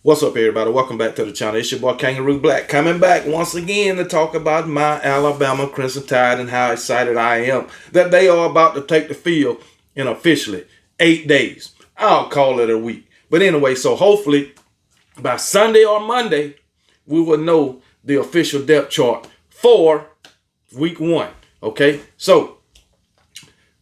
What's up, everybody? Welcome back to the channel. It's your boy Kangaroo Black coming back once again to talk about my Alabama Crimson Tide and how excited I am that they are about to take the field in officially 8 days. I'll call it a week. But anyway, so hopefully by Sunday or Monday, we will know the official depth chart for week 1. Okay, so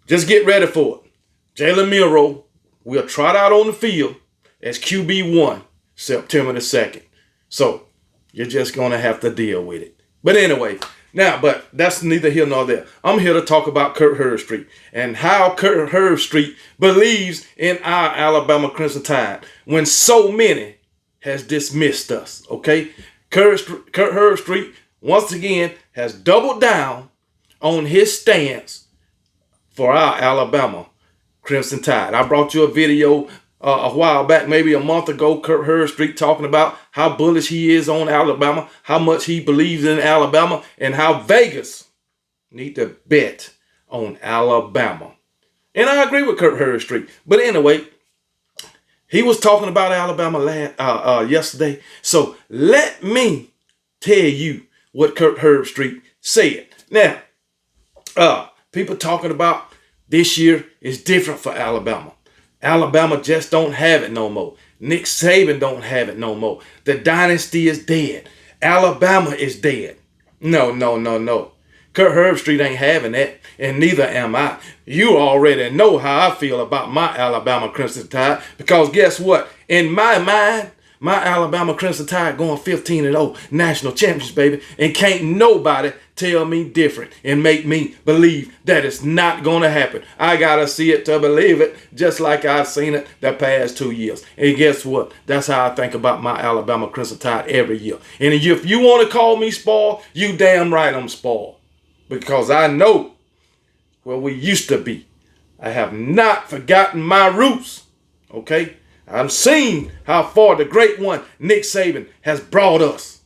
just get ready for it. Jalen Milroe will trot out on the field as QB1. September the 2nd. So you're just going to have to deal with it. But anyway, but that's neither here nor there. I'm here to talk about Kirk Herbstreit and how Kirk Herbstreit believes in our Alabama Crimson Tide when so many has dismissed us. Okay? Kirk Herbstreit, once again, has doubled down on his stance for our Alabama Crimson Tide. I brought you a video a while back, maybe a month ago, Kirk Herbstreit talking about how bullish he is on Alabama, how much he believes in Alabama, and how Vegas need to bet on Alabama. And I agree with Kirk Herbstreit. But anyway, he was talking about Alabama yesterday. So let me tell you what Kirk Herbstreit said. Now, people talking about this year is different for Alabama. Alabama just don't have it no more. Nick Saban don't have it no more. The dynasty is dead. Alabama is dead. No. Kirk Herbstreit ain't having that, and neither am I. You already know how I feel about my Alabama Crimson Tide, because guess what? In my mind, my Alabama Crimson Tide going 15-0, national champions, baby, and can't nobody tell me different and make me believe that it's not going to happen. I got to see it to believe it, just like I've seen it the past 2 years. And guess what? That's how I think about my Alabama Crimson Tide every year. And if you want to call me spoiled, you damn right I'm spoiled, because I know where we used to be. I have not forgotten my roots, okay? I've seen how far the great one, Nick Saban, has brought us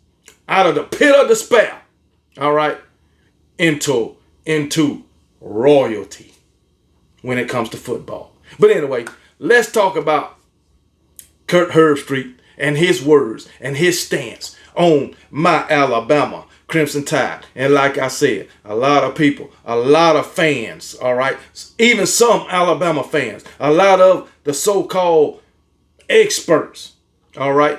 out of the pit of despair, all right, into royalty when it comes to football. But anyway, let's talk about Kirk Herbstreit and his words and his stance on my Alabama Crimson Tide. And like I said, a lot of people, a lot of fans, all right, even some Alabama fans, a lot of the so-called experts, all right,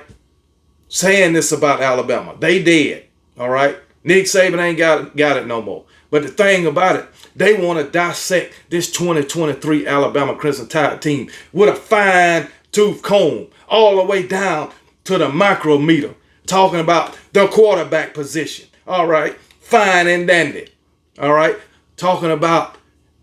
saying this about Alabama. They dead, all right. Nick Saban ain't got it no more. But the thing about it, they want to dissect this 2023 Alabama Crimson Tide team with a fine-tooth comb all the way down to the micrometer, talking about the quarterback position, all right, fine and dandy, all right, talking about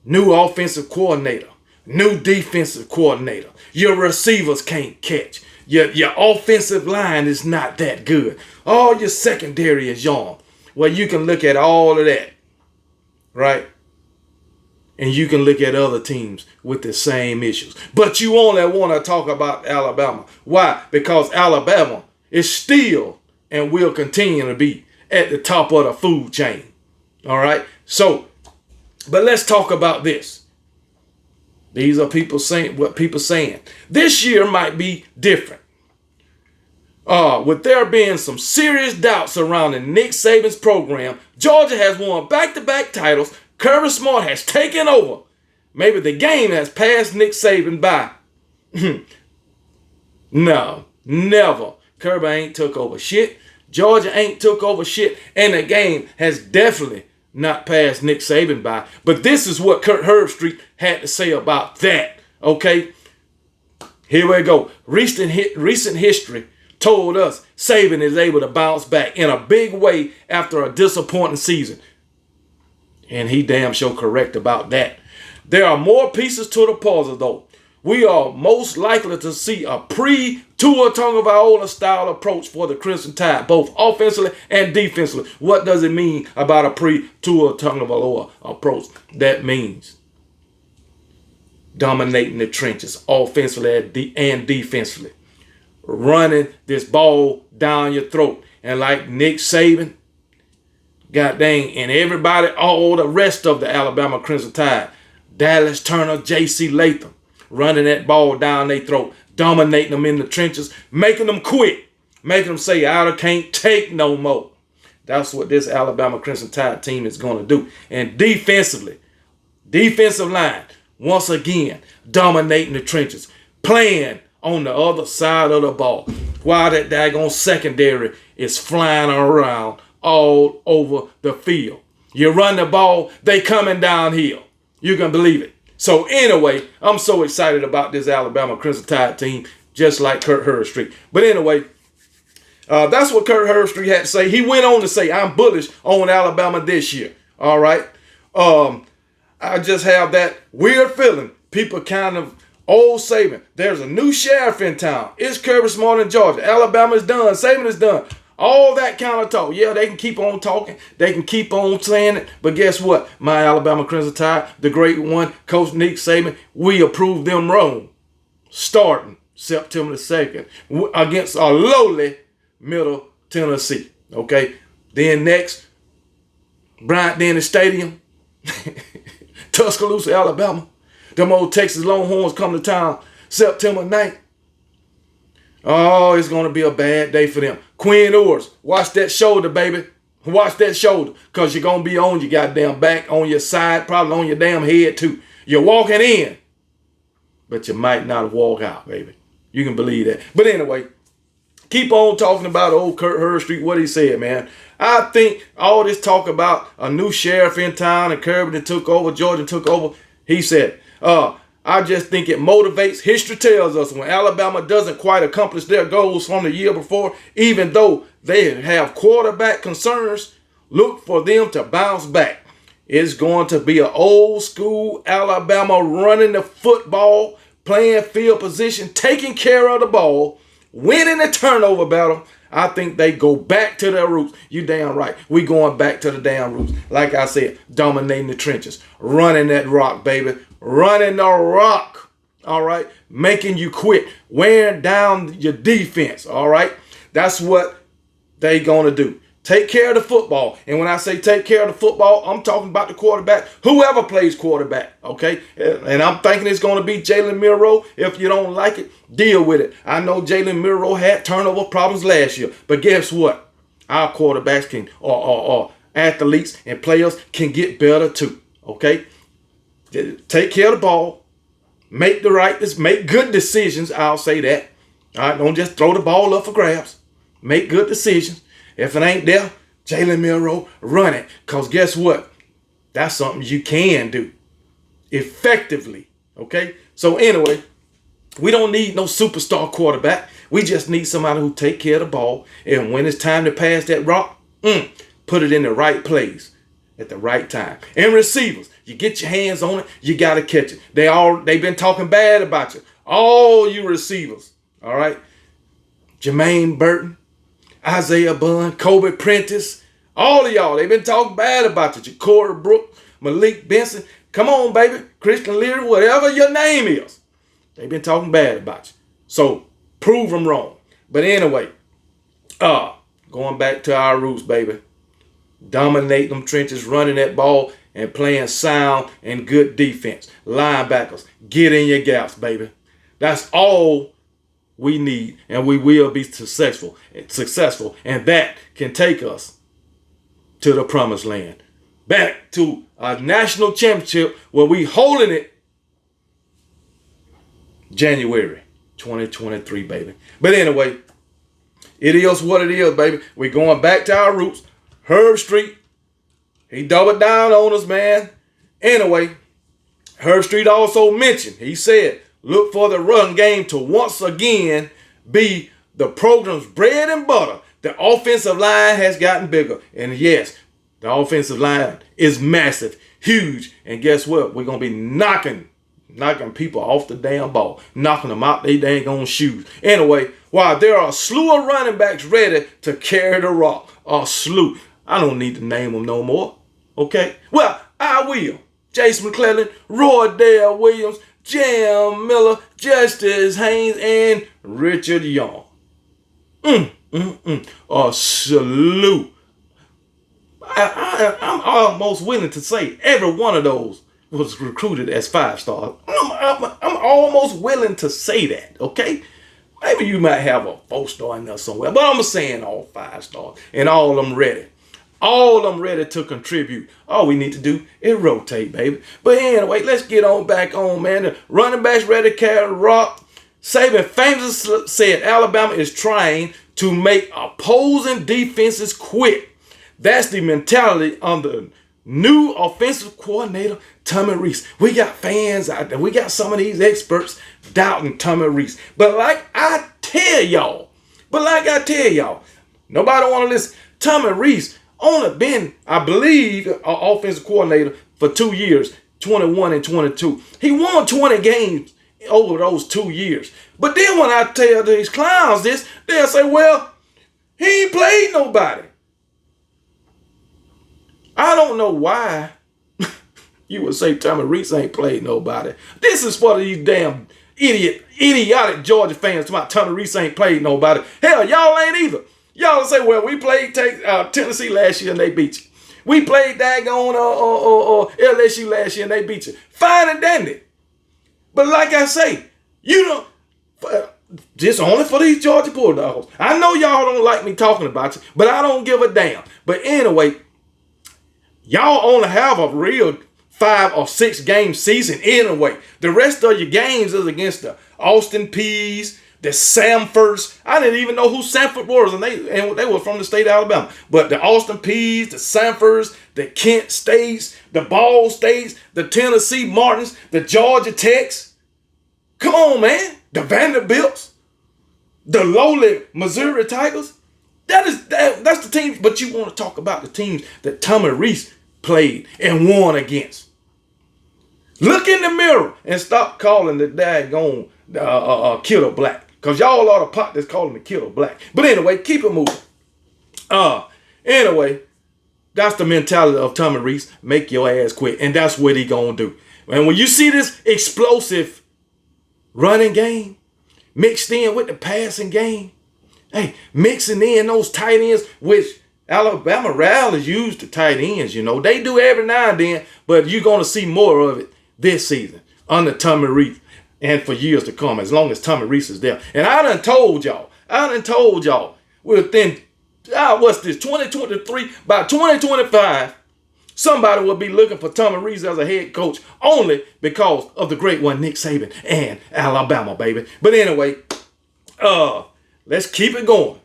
new offensive coordinator, new defensive coordinator. Your receivers can't catch. Your offensive line is not that good. All your secondary is young. Well, you can look at all of that, right? And you can look at other teams with the same issues. But you only want to talk about Alabama. Why? Because Alabama is still and will continue to be at the top of the food chain. All right? So, but let's talk about this. These are people saying what people saying. This year might be different. With there being some serious doubts surrounding Nick Saban's program, Georgia has won back-to-back titles. Kirby Smart has taken over. Maybe the game has passed Nick Saban by. No, never. Kirby ain't took over shit. Georgia ain't took over shit. And the game has definitely not passed Nick Saban by. But this is what Kirk Herbstreit had to say about that. Okay? Here we go. Recent history told us Saban is able to bounce back in a big way after a disappointing season. And he damn sure correct about that. There are more pieces to the puzzle, though. We are most likely to see a pre-Tua Tagovailoa style approach for the Crimson Tide, both offensively and defensively. What does it mean about a pre-Tua Tagovailoa approach? That means dominating the trenches, offensively and defensively, running this ball down your throat. And like Nick Saban, god dang, and everybody, all the rest of the Alabama Crimson Tide, Dallas Turner, J.C. Latham, running that ball down their throat, dominating them in the trenches, making them quit, making them say, I can't take no more. That's what this Alabama Crimson Tide team is going to do. And defensively, defensive line, once again, dominating the trenches, playing on the other side of the ball, while that daggone secondary is flying around all over the field. You run the ball, they coming downhill. You can believe it. So anyway, I'm so excited about this Alabama Crimson Tide team, just like Kirk Herbstreit. But anyway, that's what Kirk Herbstreit had to say. He went on to say, I'm bullish on Alabama this year. All right. I just have that weird feeling. People kind of old Saban. There's a new sheriff in town. It's Kirby Smart in Georgia. Alabama is done. Saban is done. All that kind of talk. Yeah, they can keep on talking. They can keep on saying it. But guess what? My Alabama Crimson Tide, the great one, Coach Nick Saban, we approved them wrong. Starting September the 2nd against a lowly Middle Tennessee. Okay? Then next, Bryant-Denny Stadium, Tuscaloosa, Alabama. Them old Texas Longhorns come to town September 9th. Oh, it's going to be a bad day for them. Quinn Ewers, watch that shoulder, baby. Watch that shoulder, because you're going to be on your goddamn back, on your side, probably on your damn head too. You're walking in, but you might not walk out, baby. You can believe that. But anyway, keep on talking about old Kirk Herbstreit, what he said, man. I think all this talk about a new sheriff in town and Kirby that took over, Georgia took over, he said, I just think it motivates. History tells us when Alabama doesn't quite accomplish their goals from the year before, even though they have quarterback concerns, look for them to bounce back. It's going to be an old school Alabama running the football, playing field position, taking care of the ball, winning the turnover battle. I think they go back to their roots. You damn right. We going back to the damn roots. Like I said, dominating the trenches, running that rock, baby. Running the rock, all right? Making you quit, wearing down your defense, all right? That's what they going to do. Take care of the football. And when I say take care of the football, I'm talking about the quarterback, whoever plays quarterback, okay? And I'm thinking it's going to be Jalen Milroe. If you don't like it, deal with it. I know Jalen Milroe had turnover problems last year, but guess what? Our quarterbacks can, or athletes and players can get better too, okay? Take care of the ball, make good decisions. I'll say that. All right, don't just throw the ball up for grabs. Make good decisions. If it ain't there, Jalen Milroe, run it. Because guess what? That's something you can do effectively. Okay? So anyway, we don't need no superstar quarterback. We just need somebody who take care of the ball. And when it's time to pass that rock, put it in the right place at the right time. And receivers, you get your hands on it, you got to catch it. They've been talking bad about you. All you receivers, all right? Jermaine Burton, Isaiah Bunn, Kobe Prentice, all of y'all, they've been talking bad about you. Corey Brooks, Malik Benson, come on, baby. Christian Leary, whatever your name is. They've been talking bad about you. So prove them wrong. But anyway, going back to our roots, baby. Dominate them trenches, running that ball, and playing sound and good defense. Linebackers, get in your gaps, baby. That's all we need, and we will be successful, and that can take us to the promised land. Back to a national championship where we holding it January 2023, baby. But anyway, it is what it is, baby. We're going back to our roots. Herbstreit, he doubled down on us, man. Anyway, Herbstreit also mentioned, he said, look for the run game to once again be the program's bread and butter. The offensive line has gotten bigger. And yes, the offensive line is massive, huge. And guess what? We're going to be knocking people off the damn ball, knocking them out they dang on shoes. Anyway, while there are a slew of running backs ready to carry the rock, a slew. I don't need to name them no more. Okay? Well, I will. Jason McClellan, Roydale Williams, Jam Miller, Justice Haynes, and Richard Young. A salute. I'm almost willing to say every one of those was recruited as 5 stars. I'm almost willing to say that, okay? Maybe you might have a 4-star in there somewhere, but I'm saying all 5 stars and all of them ready. All of them ready to contribute. All we need to do is rotate, baby. But anyway, let's get on back on, man. The running backs ready to carry the rock. Saban famously said Alabama is trying to make opposing defenses quit. That's the mentality under new offensive coordinator Tommy Rees. We got fans out there. We got some of these experts doubting Tommy Rees. But like I tell y'all, nobody want to listen. Tommy Rees only been, I believe, an offensive coordinator for 2 years, 21 and 22. He won 20 games over those 2 years. But then when I tell these clowns this, they'll say, well, he ain't played nobody. I don't know why you would say Tommy Rees ain't played nobody. This is for these damn idiotic Georgia fans talking about Tommy Rees ain't played nobody. Hell, y'all ain't either. Y'all say, well, we played Tennessee last year and they beat you. We played daggone LSU last year and they beat you. Fine and dandy. But like I say, you don't, just only for these Georgia Bulldogs. I know y'all don't like me talking about you, but I don't give a damn. But anyway, y'all only have a real 5 or 6 game season anyway. The rest of your games is against the Austin Peay's, the Samfords. I didn't even know who Samford was, and they were from the state of Alabama. But the Austin Peay's, the Samfords, the Kent States, the Ball States, the Tennessee Martins, the Georgia Techs. Come on, man. The Vanderbilts, the lowly Missouri Tigers. That's the team. But you want to talk about the teams that Tommy Rees played and won against. Look in the mirror and stop calling the daggone Kiddo Black. Because y'all are the pot that's calling the Kiddo Black. But anyway, keep it moving. Anyway, that's the mentality of Tommy Rees. Make your ass quit. And that's what he gonna do. And when you see this explosive running game mixed in with the passing game, hey, mixing in those tight ends, which Alabama rallies use the tight ends, you know. They do every now and then, but you're going to see more of it this season under Tommy Rees and for years to come, as long as Tommy Rees is there. And I done told y'all, within, what's this, 2023, by 2025, somebody will be looking for Tommy Rees as a head coach only because of the great one, Nick Saban and Alabama, baby. But anyway, let's keep it going.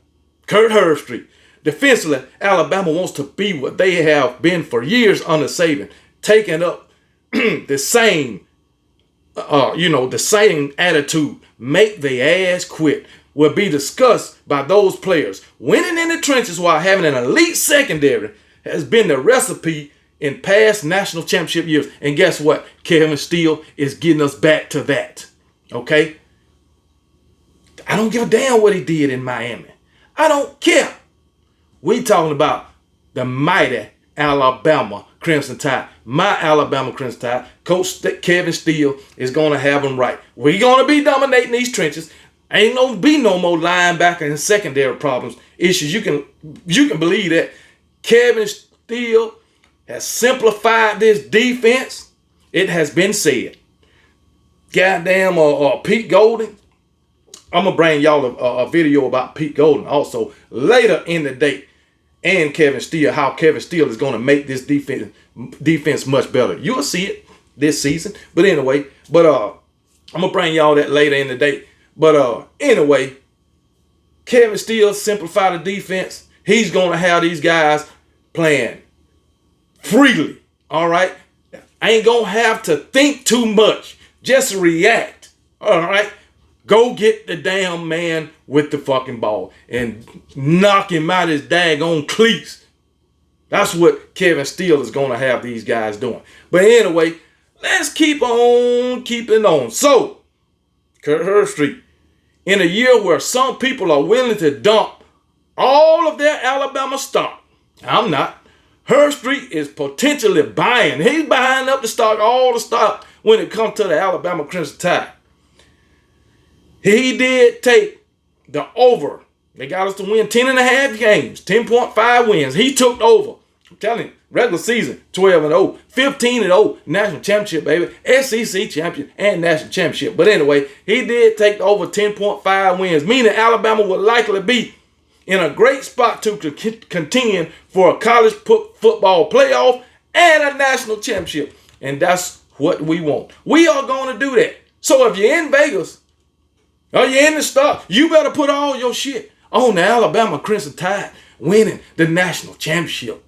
Kirk Herbstreit. Defensively, Alabama wants to be what they have been for years under Saban, taking up the same, the same attitude. Make the ass quit. Will be discussed by those players. Winning in the trenches while having an elite secondary has been the recipe in past national championship years. And guess what? Kevin Steele is getting us back to that. Okay? I don't give a damn what he did in Miami. I don't care. We talking about the mighty Alabama Crimson Tide. My Alabama Crimson Tide. Coach Kevin Steele is going to have them right. We're going to be dominating these trenches. Ain't no be no more linebacker and secondary problems, issues. You can believe that. Kevin Steele has simplified this defense. It has been said. Goddamn Pete Golding. I'm going to bring y'all a video about Pete Golding also later in the day. And Kevin Steele, how Kevin Steele is going to make this defense much better. You'll see it this season. But anyway, I'm going to bring y'all that later in the day. But anyway, Kevin Steele simplified the defense. He's going to have these guys playing freely. All right? Ain't going to have to think too much. Just react. All right? Go get the damn man with the fucking ball and knock him out his daggone cleats. That's what Kevin Steele is going to have these guys doing. But anyway, let's keep on keeping on. So, Kirk Herbstreit, in a year where some people are willing to dump all of their Alabama stock, I'm not. Herbstreit is potentially buying. He's buying up the stock, all the stock when it comes to the Alabama Crimson Tide. He did take the over. They got us to win 10.5 games, 10.5 wins. He took over I'm telling you, regular season 12-0, 15-0, national championship, baby, SEC champion and national championship. But anyway, he did take over 10.5 wins, meaning Alabama would likely be in a great spot to contend for a college football playoff and a national championship. And that's what we want. We are going to do that. So if you're in Vegas or you're in the stock, you better put all your shit on the Alabama Crimson Tide winning the national championship.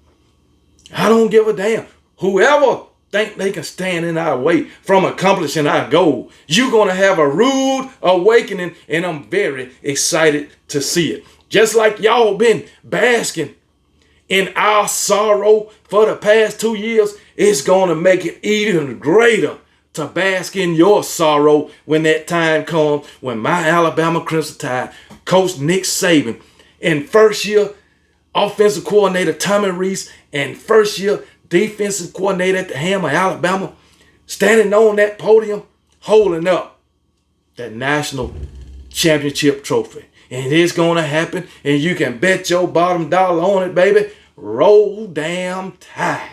I don't give a damn. Whoever think they can stand in our way from accomplishing our goal, you're going to have a rude awakening, and I'm very excited to see it. Just like y'all been basking in our sorrow for the past 2 years, it's going to make it even greater to bask in your sorrow when that time comes, when my Alabama Crimson Tide, Coach Nick Saban, and first year offensive coordinator Tommy Rees, and first year defensive coordinator at the helm of Alabama, standing on that podium, holding up that national championship trophy. And it's going to happen, and you can bet your bottom dollar on it, baby. Roll damn Tide.